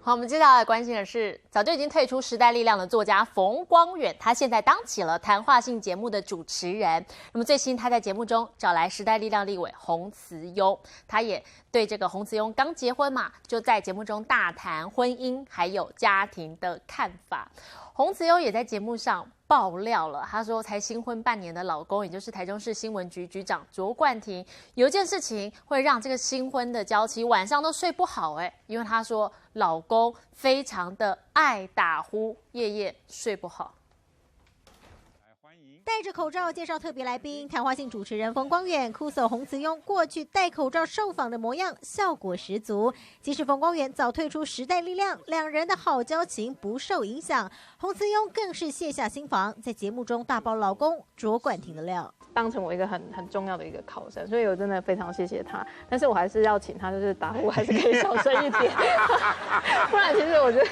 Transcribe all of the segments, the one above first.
好，我们接下来关心的是，早就已经退出时代力量的作家冯光远，他现在当起了谈话性节目的主持人。那么最新他在节目中找来时代力量立委洪慈庸，他也对这个洪慈庸刚结婚嘛，就在节目中大谈婚姻还有家庭的看法。洪慈庸也在节目上爆料了，他说才新婚半年的老公，也就是台中市新闻局局长卓冠廷，有一件事情会让这个新婚的娇妻晚上都睡不好，因为他说老公非常的爱打呼，夜夜睡不好。戴着口罩介绍特别来宾，谈话性主持人冯光远哭诉洪慈庸过去戴口罩受访的模样，效果十足。即使冯光远早退出时代力量，两人的好交情不受影响。洪慈庸更是卸下心防，在节目中大爆老公卓冠廷的料，当成我一个很重要的一个靠山，所以我真的非常谢谢他。但是我还是要请他，就是打呼还是可以小声一点，不然其实我觉得。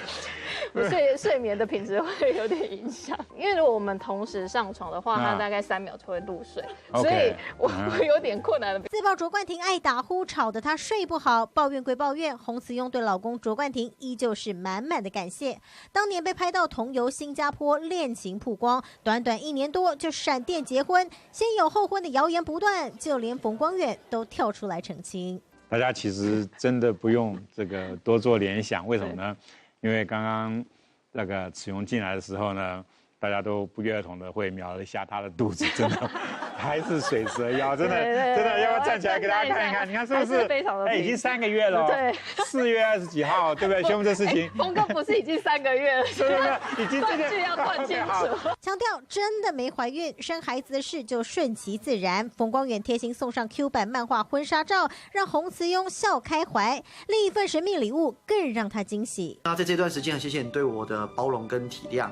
我睡眠的品质会有点影响，因为如果我们同时上床的话，他大概3秒就会入睡，所以我会有点困难的。自曝卓冠廷爱打呼，吵得他睡不好。抱怨归抱怨，洪慈庸对老公卓冠廷依旧是满满的感谢。当年被拍到同游新加坡恋情曝光，短短1年多就闪电结婚，先有后婚的谣言不断，就连冯光远都跳出来澄清。大家其实真的不用这个多做联想，为什么呢？因为刚刚那个慈庸进来的时候呢，大家都不约而同的会瞄了一下他的肚子，真的还是水蛇腰，真的要不要站起来给大家看一看？你看是不是？非常的已经3个月了，对，4月20几号，对不对？宣布这事情，峰哥不是已经3个月了，是不是？已经这个要断清楚。强调真的没怀孕，生孩子的事就顺其自然。冯光远贴心送上 Q 版漫画婚纱照，让洪慈庸笑开怀。另一份神秘礼物更让他惊喜。那在这段时间，很谢谢你对我的包容跟体谅。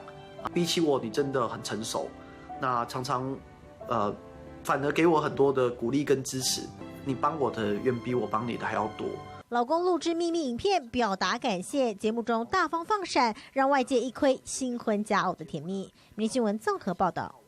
比起我，你真的很成熟。那常常，反而给我很多的鼓励跟支持。你帮我的远比我帮你的还要多。老公录制秘密影片表达感谢，节目中大方放闪，让外界一窥新婚佳偶的甜蜜。民新闻综合报道。